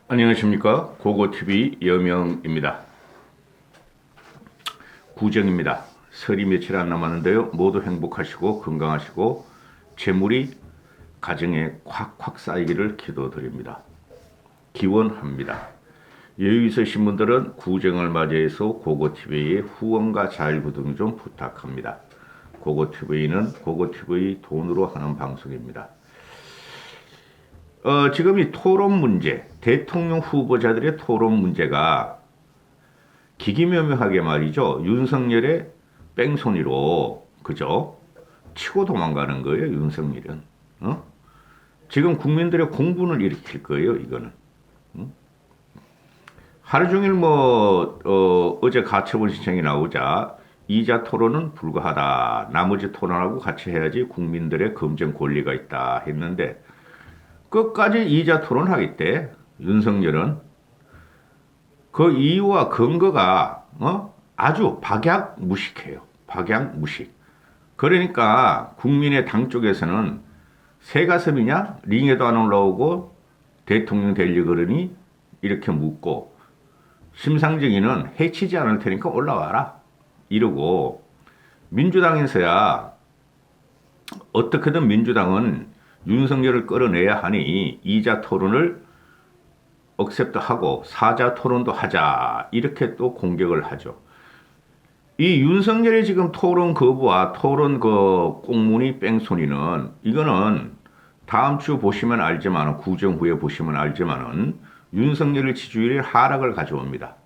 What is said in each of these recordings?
안녕하십니까. 고고TV 여명입니다. 구정입니다. 설이 며칠 안 남았는데요. 모두 행복하시고 건강하시고 재물이 가정에 콱콱 쌓이기를 기도드립니다. 기원합니다. 여유 있으신 분들은 구정을 맞이해서 고고TV의 후원과 자일구등 좀 부탁합니다. 고고TV는 고고TV 돈으로 하는 방송입니다. 지금 이 토론 문제, 대통령 후보자들의 토론 문제가 기기묘묘하게 말이죠. 윤석열의 뺑소니로, 그죠? 치고 도망가는 거예요, 윤석열은. 지금 국민들의 공분을 일으킬 거예요, 이거는. 하루 종일 어제 가처분 신청이 나오자 이자 토론은 불가하다. 나머지 토론하고 같이 해야지 국민들의 검증 권리가 있다 했는데 끝까지 이자 토론하겠대. 윤석열은 그 이유와 근거가 아주 박약무식해요. 박약무식. 그러니까 국민의 당 쪽에서는 새가슴이냐 링에도 안 올라오고 대통령 되려고 그러니 이렇게 묻고 심상정이는 해치지 않을 테니까 올라와라 이러고 민주당에서야 어떻게든 민주당은 윤석열을 끌어내야 하니 이자 토론을 억셉트하고 사자 토론도 하자 이렇게 또 공격을 하죠. 이 윤석열의 지금 토론 거부와 토론 그 꽁무니 뺑소니는 이거는 다음 주 보시면 알지만 구정 후에 보시면 알지만은 윤석열의 지지율의 하락을 가져옵니다.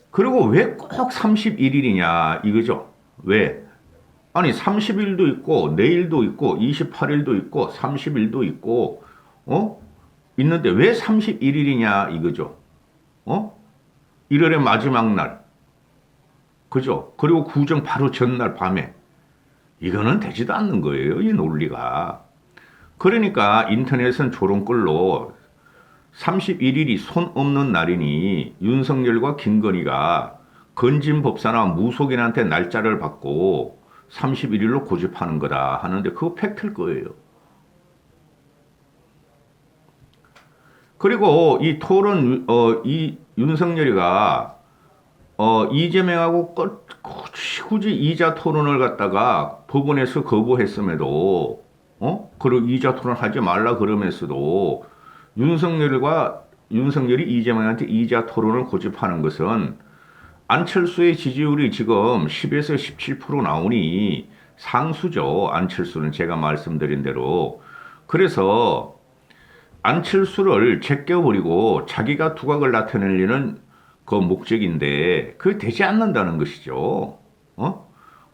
그리고 왜 꼭 31일이냐 이거죠. 왜? 아니 30일도 있고 내일도 있고 28일도 있고 30일도 있고 있는데 왜 31일이냐 이거죠. 1월의 마지막 날. 그죠? 그리고 구정 바로 전날 밤에. 이거는 되지도 않는 거예요. 이 논리가. 그러니까 인터넷은 조롱글로 31일이 손 없는 날이니 윤석열과 김건희가 건진법사나 무속인한테 날짜를 받고 31일로 고집하는 거다 하는데 그거 팩트일 거예요. 그리고 이 토론 이 윤석열이가 이재명하고 굳이 이자 토론을 갖다가 법원에서 거부했음에도 그리고 이자 토론 하지 말라 그러면서도 윤석열이 이재명한테 이자 토론을 고집하는 것은 안철수의 지지율이 지금 10에서 17% 나오니 상수죠. 안철수는 제가 말씀드린 대로. 그래서 안철수를 제껴버리고 자기가 두각을 나타내려는 그 목적인데 그게 되지 않는다는 것이죠.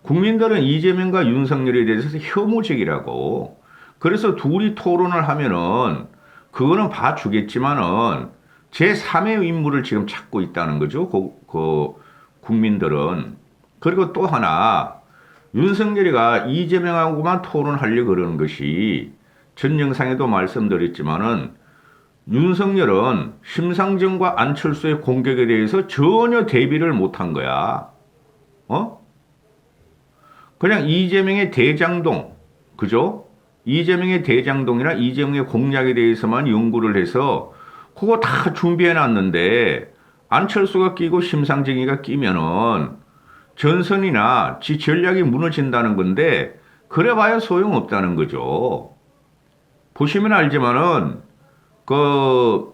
국민들은 이재명과 윤석열에 대해서 혐오적이라고. 그래서 둘이 토론을 하면은 그거는 봐주겠지만은 제3의 인물을 지금 찾고 있다는 거죠. 국민들은. 그리고 또 하나 윤석열이가 이재명하고만 토론하려고 그러는 것이 전 영상에도 말씀드렸지만은 윤석열은 심상정과 안철수의 공격에 대해서 전혀 대비를 못한 거야. 그냥 이재명의 대장동, 그죠? 이재명의 대장동이나 이재명의 공약에 대해서만 연구를 해서 그거 다 준비해 놨는데 안철수가 끼고 심상정이가 끼면은 전선이나 지 전략이 무너진다는 건데 그래봐야 소용없다는 거죠. 보시면 알지만은 그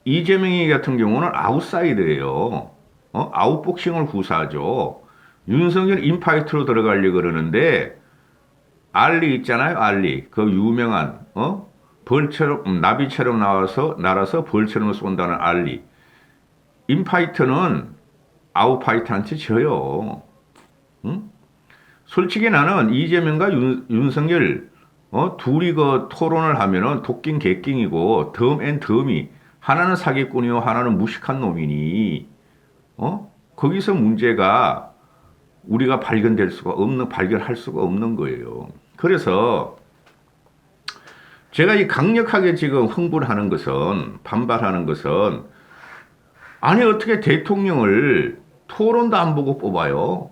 이재명이 같은 경우는 아웃사이드예요. 아웃복싱을 구사하죠. 윤석열 인파이트로 들어가려고 그러는데 알리 있잖아요. 알리. 그 유명한 벌처럼 나비처럼 날아서 벌처럼 쏜다는 알리. 인파이터는 아웃파이터한테 져요. 응? 솔직히 나는 이재명과 윤석열 둘이 그 토론을 하면은 도끼 개끼이고 덤이 하나는 사기꾼이요 하나는 무식한 놈이니 거기서 문제가 우리가 발견할 수가 없는 거예요. 그래서 제가 이 강력하게 지금 흥분하는 것은 반발하는 것은 아니 어떻게 대통령을 토론도 안 보고 뽑아요?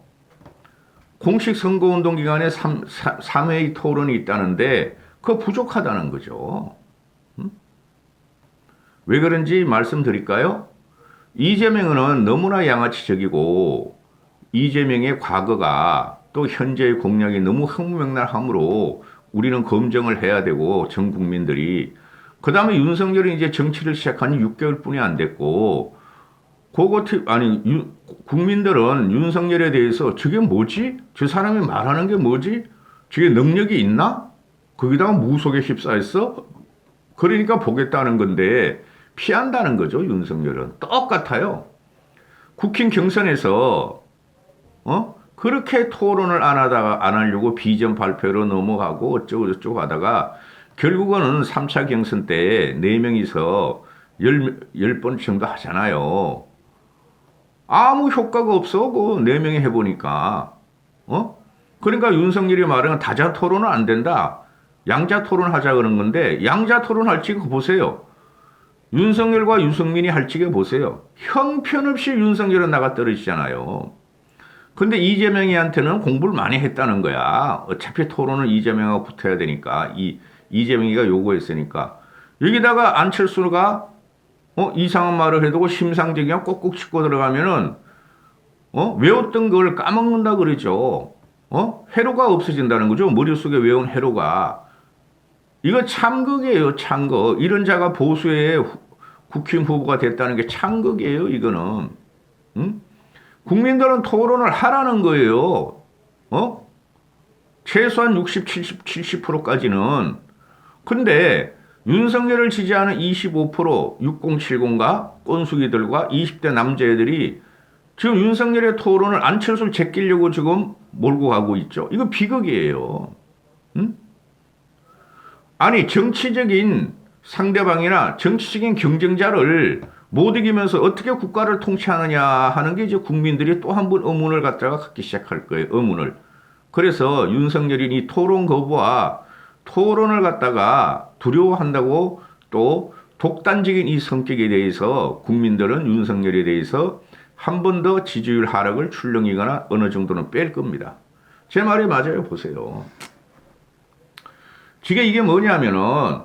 공식 선거운동 기간에 3회의 토론이 있다는데 그거 부족하다는 거죠. 왜 그런지 말씀드릴까요? 이재명은 너무나 양아치적이고 이재명의 과거가 또 현재의 공약이 너무 흥명날하므로 우리는 검증을 해야 되고 전 국민들이 그 다음에 윤석열이 이제 정치를 시작한 지 6개월뿐이 안 됐고 국민들은 윤석열에 대해서 저게 뭐지? 저 사람이 말하는 게 뭐지? 저게 능력이 있나? 거기다가 무속에 휩싸였어? 그러니까 보겠다는 건데 피한다는 거죠. 윤석열은 똑같아요. 국힘 경선에서 그렇게 토론을 안 하다가 안 하려고 비전 발표로 넘어가고 어쩌고 저쩌고 하다가 결국은 3차 경선 때 4명이서 10번 정도 하잖아요. 아무 효과가 없어. 그 4명이 해보니까. 그러니까 윤석열이 말하는 다자 토론은 안 된다. 양자 토론 하자 그런 건데 양자 토론 할지 보세요. 윤석열과 유승민이 할지게 보세요. 형편없이 윤석열은 나가 떨어지잖아요. 근데 이재명이한테는 공부를 많이 했다는 거야. 어차피 토론은 이재명하고 붙어야 되니까. 이재명이가 요구했으니까. 여기다가 안철수가 이상한 말을 해두고 심상정이가 꼭꼭 짚고 들어가면은 외웠던 걸 까먹는다 그러죠. 회로가 없어진다는 거죠. 머릿속에 외운 회로가. 이거 참극이에요. 참극. 이런 자가 보수의 국힘 후보가 됐다는 게 참극이에요. 이거는. 응? 국민들은 토론을 하라는 거예요. 최소한 60, 70%까지는. 근데 윤석열을 지지하는 25% 6070가 꼰숙이들과 20대 남자애들이 지금 윤석열의 토론을 안철수를 제끼려고 지금 몰고 가고 있죠. 이거 비극이에요. 응? 아니 정치적인 상대방이나 정치적인 경쟁자를 못 이기면서 어떻게 국가를 통치하느냐 하는 게 이제 국민들이 또 한 번 의문을 갖기 시작할 거예요. 의문을. 그래서 윤석열이 이 토론 거부와 토론을 갖다가 두려워한다고 또 독단적인 이 성격에 대해서 국민들은 윤석열에 대해서 한 번 더 지지율 하락을 출렁이거나 어느 정도는 뺄 겁니다. 제 말이 맞아요. 보세요. 이게 뭐냐면은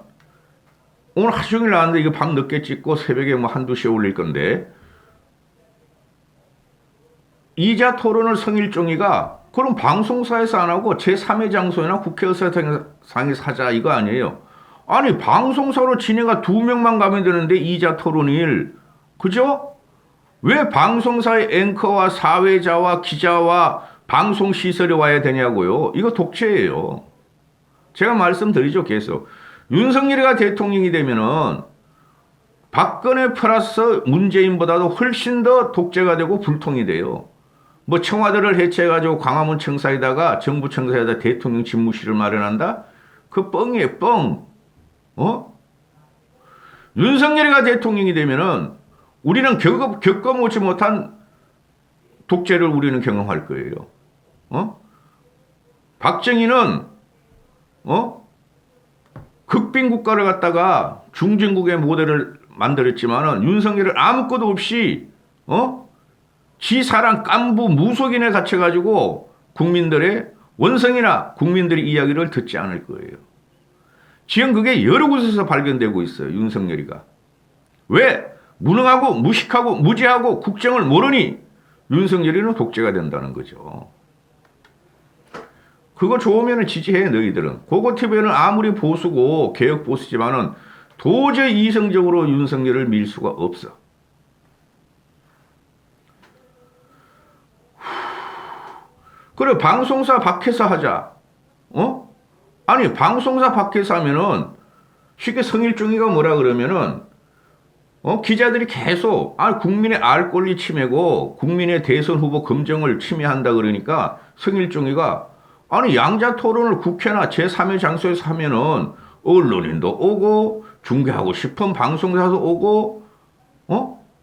오늘 하루 종일 나왔는데 이거 밤 늦게 찍고 새벽에 뭐 한두 시에 올릴 건데 이자 토론을 성일종이가 그럼 방송사에서 안 하고 제3의 장소나 국회의사당에서 하자 이거 아니에요. 아니 방송사로 진행가 2명만 가면 되는데 이자 토론일 그죠? 왜 방송사의 앵커와 사회자와 기자와 방송시설에 와야 되냐고요. 이거 독재예요. 제가 말씀드리죠. 계속. 윤석열이가 대통령이 되면은 박근혜 플러스 문재인보다도 훨씬 더 독재가 되고 불통이 돼요. 뭐 청와대를 해체해가지고 광화문 청사에다가 정부 청사에다 대통령 집무실을 마련한다? 그 뻥이에요. 뻥. 윤석열이가 대통령이 되면은 우리는 겪어보지 못한 독재를 우리는 경험할 거예요. 박정희는 극빈국가를 갖다가 중진국의 모델을 만들었지만은 윤석열을 아무것도 없이 지 사랑 깐부 무속인에 갇혀가지고 국민들의 원성이나 국민들의 이야기를 듣지 않을 거예요. 지금 그게 여러 곳에서 발견되고 있어요. 윤석열이가. 왜? 무능하고 무식하고 무지하고 국정을 모르니 윤석열이는 독재가 된다는 거죠. 그거 좋으면 지지해 너희들은. 고고TV는 아무리 보수고 개혁 보수지만은 도저히 이성적으로 윤석열을 밀 수가 없어. 그래 방송사 밖에서 하자. 아니 방송사 밖에서 하면은 쉽게 성일종이가 뭐라 그러면은 기자들이 계속 국민의 알 권리 침해고 국민의 대선 후보 검증을 침해한다 그러니까 성일종이가 아니 양자 토론을 국회나 제3의 장소에서 하면은 언론인도 오고 중계하고 싶은 방송사도 오고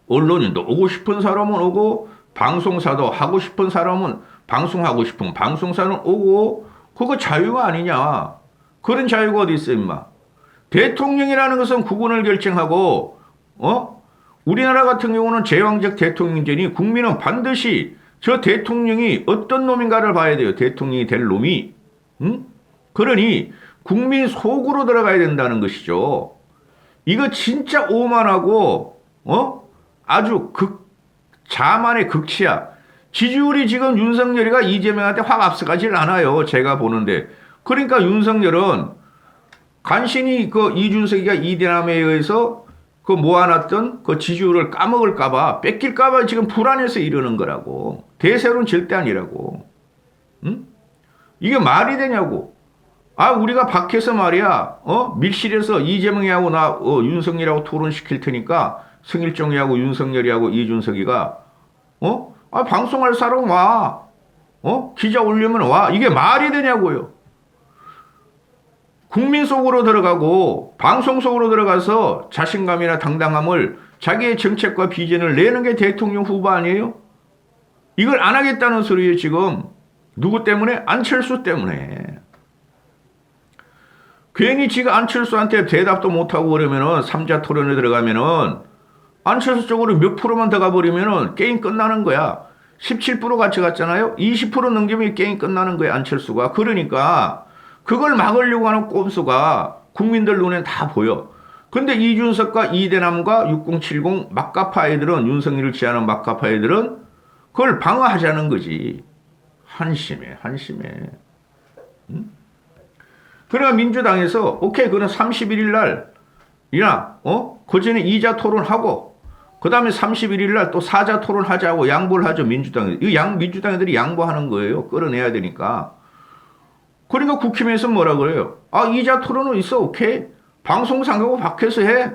언론인도 오고 싶은 사람은 오고 방송사도 하고 싶은 사람은 방송하고 싶은 방송사는 오고 그거 자유가 아니냐. 그런 자유가 어디 있어 임마. 대통령이라는 것은 국군을 결정하고 우리나라 같은 경우는 제왕적 대통령제니 국민은 반드시 저 대통령이 어떤 놈인가를 봐야 돼요. 대통령이 될 놈이. 그러니 국민 속으로 들어가야 된다는 것이죠. 이거 진짜 오만하고 아주 자만의 극치야. 지지율이 지금 윤석열이가 이재명한테 확 앞서가질 않아요. 제가 보는데. 그러니까 윤석열은 간신히 그 이준석이가 이대남에 의해서 그 모아놨던 그 지지율을 까먹을까봐, 뺏길까봐 지금 불안해서 이러는 거라고. 대세로는 절대 아니라고. 응? 이게 말이 되냐고. 우리가 밖에서 말이야, 밀실에서 이재명이하고 윤석열이하고 토론시킬 테니까 성일종이하고 윤석열이하고 이준석이가, 방송할 사람 와. 기자 올리면 와. 이게 말이 되냐고요. 국민 속으로 들어가고 방송 속으로 들어가서 자신감이나 당당함을 자기의 정책과 비전을 내는 게 대통령 후보 아니에요? 이걸 안 하겠다는 소리예요, 지금. 누구 때문에? 안철수 때문에. 괜히 지가 안철수한테 대답도 못하고 그러면은 3자 토론에 들어가면은 안철수 쪽으로 몇 프로만 더 가버리면은 게임 끝나는 거야. 17% 같이 갔잖아요. 20% 넘기면 게임 끝나는 거야, 안철수가. 그러니까 그걸 막으려고 하는 꼼수가 국민들 눈엔 다 보여. 근데 이준석과 이대남과 6070 막가파 애들은, 윤석열을 지하는 막가파 애들은 그걸 방어하자는 거지. 한심해. 응? 그러나 민주당에서 오케이, 그는 31일 날이나 그 전에 2자 토론하고 그 다음에 31일 날 또 4자 토론하자고 양보를 하죠, 민주당에. 민주당 애들이 양보하는 거예요. 끌어내야 되니까. 그러니까 국힘에서 뭐라 그래요? 2자 토론은 있어, 오케이. 방송 상하고 밖에서 해.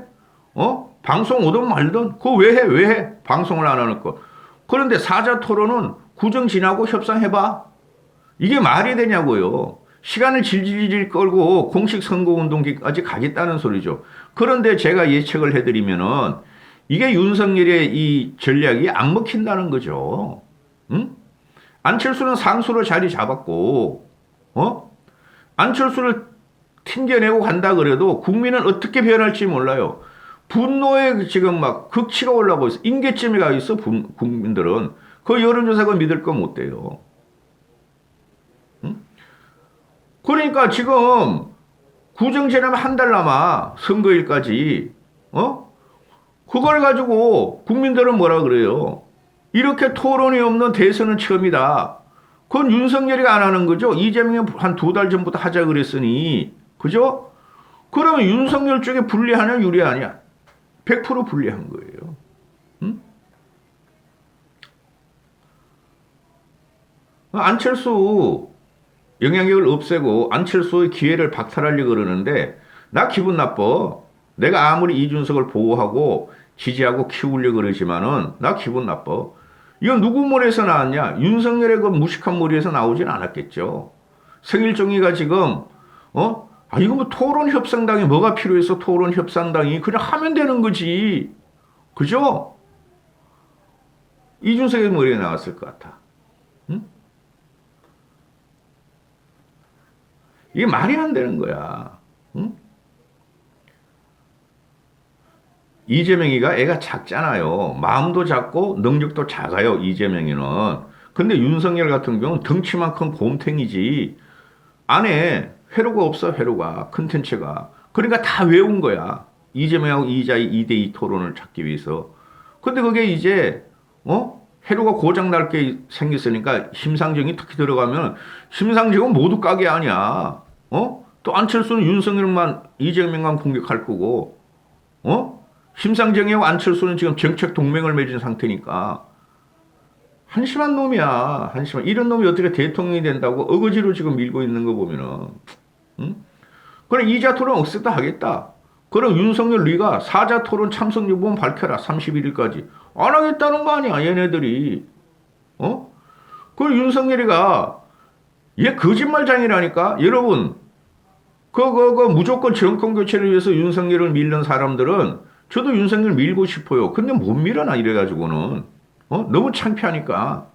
방송 오든 말든. 그거 왜 해? 방송을 안 하는 거. 그런데 4자 토론은 구정 지나고 협상해봐. 이게 말이 되냐고요. 시간을 질질 끌고 공식 선거운동기까지 가겠다는 소리죠. 그런데 제가 예측을 해드리면은 이게 윤석열의 이 전략이 안 먹힌다는 거죠. 응? 안철수는 상수로 자리 잡았고, 안철수를 튕겨내고 간다 그래도 국민은 어떻게 변할지 몰라요. 분노에 지금 막 극치가 올라오고 있어. 임계점에 가 있어, 국민들은. 그 여론조사가 믿을 거 못 돼요. 응? 그러니까 지금 구정 지나면 한 달 남아, 선거일까지. 그걸 가지고 국민들은 뭐라 그래요? 이렇게 토론이 없는 대선은 처음이다. 그건 윤석열이가 안 하는 거죠. 이재명이 한 2달 전부터 하자 그랬으니. 그죠? 그러면 윤석열 쪽에 불리하냐 유리하냐? 100% 불리한 거예요. 응? 안철수 영향력을 없애고 안철수의 기회를 박탈하려고 그러는데 나 기분 나빠. 내가 아무리 이준석을 보호하고 지지하고 키우려고 그러지만은 나 기분 나빠. 이건 누구 머리에서 나왔냐? 윤석열의 그 무식한 머리에서 나오진 않았겠죠. 성일종이가 지금 이거 뭐 토론 협상당이 뭐가 필요해서 토론 협상당이 그냥 하면 되는 거지. 그죠? 이준석의 머리에 나왔을 것 같아. 응? 이게 말이 안 되는 거야. 응? 이재명이가 애가 작잖아요. 마음도 작고 능력도 작아요, 이재명이는. 근데 윤석열 같은 경우는 덩치만큼 곰탱이지. 안에 회로가 없어, 회로가. 컨텐츠가. 그러니까 다 외운 거야. 이재명하고 2대2 토론을 찾기 위해서. 근데 그게 이제, 회로가 고장날 게 생겼으니까 심상정이 특히 들어가면 심상정은 모두 까게 아니야. 또 안철수는 윤석열만, 이재명만 공격할 거고, 심상정이하고 안철수는 지금 정책 동맹을 맺은 상태니까 한심한 놈이야. 한심한. 이런 놈이 어떻게 대통령이 된다고 어거지로 지금 밀고 있는 거 보면은. 응? 그럼 2자 토론 억셉트 하겠다. 그럼 윤석열 네가 4자 토론 참석 여부만 밝혀라. 31일까지. 안 하겠다는 거 아니야, 얘네들이. 그 윤석열이가 얘 거짓말장이라니까. 여러분, 무조건 정권 교체를 위해서 윤석열을 밀는 사람들은 저도 윤석열 밀고 싶어요. 근데 못 밀어나 이래가지고는. 너무 창피하니까.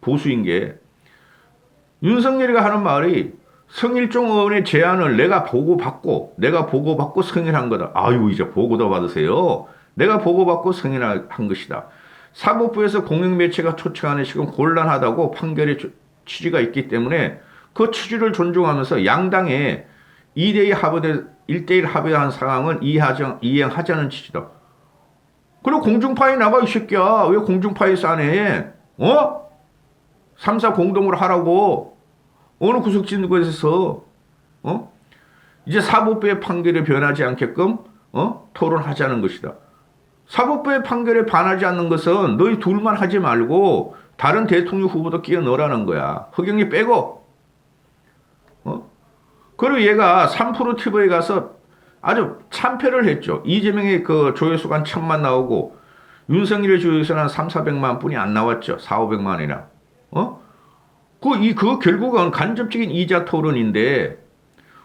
보수인 게. 윤석열이가 하는 말이 성일종 의원의 제안을 내가 보고받고 승인한 거다. 아유, 이제 보고도 받으세요. 내가 보고받고 승인한 것이다. 사법부에서 공영매체가 초청하는 시간 곤란하다고 판결의 취지가 있기 때문에 그 취지를 존중하면서 양당의 2대2 합의돼 1대1 합의한 상황은 이행하자는 취지다. 그리고 공중파에 나가 이 새끼야. 왜 공중파에서 안 해? 3사 공동으로 하라고. 어느 구속진구에서 이제 사법부의 판결에 변하지 않게끔 토론하자는 것이다. 사법부의 판결에 반하지 않는 것은 너희 둘만 하지 말고 다른 대통령 후보도 끼워 넣으라는 거야. 허경이 빼고. 그리고 얘가 3프로 TV에 가서 아주 참패를 했죠. 이재명의 그 조회수가 한 1,000만 나오고 윤석열의 조회수는 한 3, 400만 뿐이 안 나왔죠. 4, 500만이나. 그 결국은 간접적인 이자 토론인데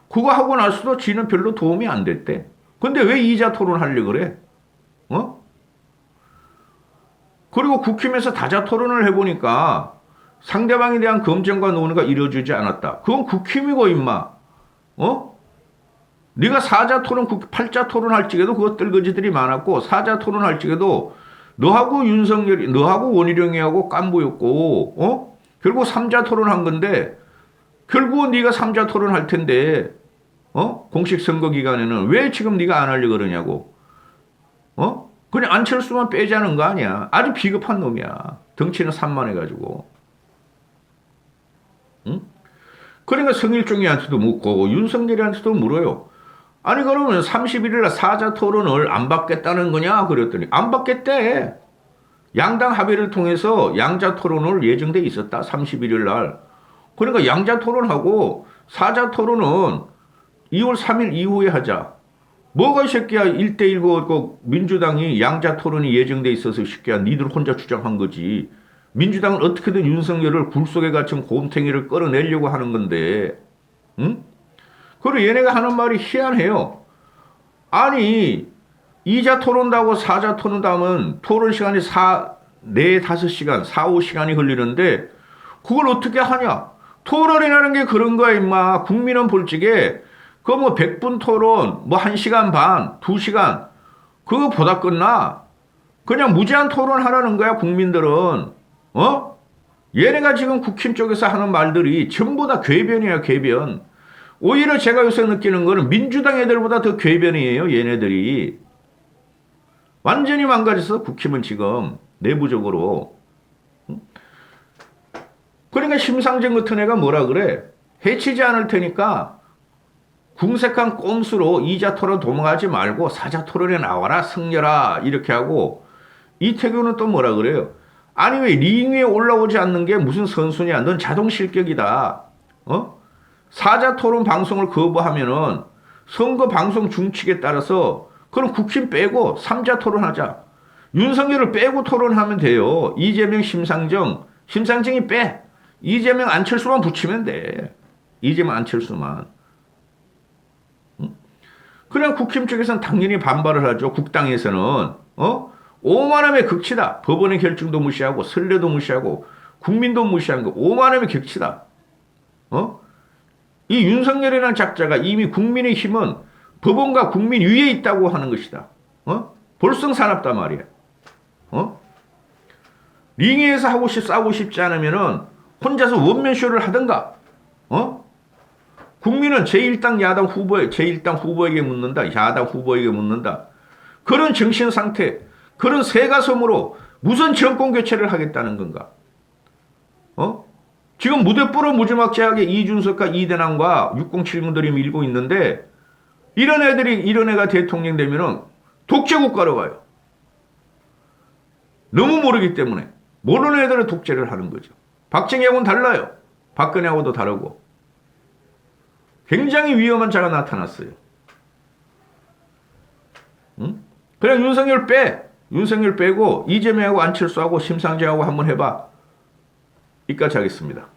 그거 하고 나서도 지는 별로 도움이 안 됐대. 근데 왜 이자 토론 하려고 그래? 그리고 국힘에서 다자 토론을 해보니까 상대방에 대한 검증과 논의가 이루어지지 않았다. 그건 국힘이고 임마. 네가 사자 토론, 팔자 토론 할 적에도 그거 뜰거지들이 많았고 사자 토론 할 적에도 너하고 윤석열이, 너하고 원희룡이하고 깐부였고 결국 삼자 토론 한 건데 결국은 네가 삼자 토론 할 텐데 공식 선거 기간에는 왜 지금 네가 안 하려고 그러냐고. 그냥 안철수만 빼자는 거 아니야. 아주 비겁한 놈이야. 덩치는 산만해가지고. 응? 그러니까 성일종이한테도 묻고 윤석열이한테도 물어요. 아니 그러면 31일날 사자 토론을 안 받겠다는 거냐 그랬더니 안 받겠대. 양당 합의를 통해서 양자 토론을 예정돼 있었다. 31일날. 그러니까 양자 토론하고 사자 토론은 2월 3일 이후에 하자. 뭐가 이 새끼야 1대1 그 민주당이 양자 토론이 예정돼 있어서 이 새끼야 니들 혼자 주장한 거지. 민주당은 어떻게든 윤석열을 굴속에 갇힌 곰탱이를 끌어내려고 하는 건데. 응? 그리고 얘네가 하는 말이 희한해요. 아니 이자 토론다고 사자 토론다면 토론 시간이 4-5시간 4-5시간이 걸리는데 그걸 어떻게 하냐. 토론이라는 게 그런 거야 임마. 국민은 볼적에 그거 뭐 100분 토론 뭐 1시간 반 2시간 그거보다 끝나. 그냥 무제한 토론하라는 거야 국민들은. 얘네가 지금 국힘 쪽에서 하는 말들이 전부 다 궤변이야 궤변. 오히려 제가 요새 느끼는 거는 민주당 애들보다 더 궤변이에요 얘네들이. 완전히 망가졌어 국힘은 지금 내부적으로. 그러니까 심상정 같은 애가 뭐라 그래. 해치지 않을 테니까 궁색한 꼼수로 이자 토론 도망가지 말고 사자 토론에 나와라 승려라 이렇게 하고 이태규는 또 뭐라 그래요. 아니 왜 링 위에 올라오지 않는 게 무슨 선수냐. 넌 자동 실격이다. 사자 토론 방송을 거부하면은 선거 방송 중칙에 따라서 그럼 국힘 빼고 삼자 토론하자. 윤석열을 빼고 토론하면 돼요. 이재명, 심상정이 빼. 이재명, 안철수만 붙이면 돼. 이재명, 안철수만. 그냥 국힘 쪽에서는 당연히 반발을 하죠. 국당에서는. 오만함의 극치다. 법원의 결정도 무시하고 선례도 무시하고 국민도 무시하는 거 오만함의 극치다. 이 윤석열이라는 작자가 이미 국민의힘은 법원과 국민 위에 있다고 하는 것이다. 볼썽사납단 말이야. 링에서 싸우고 싶지 않으면은 혼자서 원맨쇼를 하든가. 국민은 제1당 후보에게 묻는다. 야당 후보에게 묻는다. 그런 정신 상태, 그런 새가슴으로 무슨 정권 교체를 하겠다는 건가? 지금 무대뽀로 무지막지하게 이준석과 이대남과 6070들이 밀고 있는데 이런 애가 대통령 되면은 독재국가로 가요. 너무 모르기 때문에 모르는 애들은 독재를 하는 거죠. 박정희하고는 달라요. 박근혜하고도 다르고 굉장히 위험한 자가 나타났어요. 그냥 윤석열 빼. 윤석열 빼고 이재명하고 안철수하고 심상정하고 한번 해봐. 이까지 하겠습니다.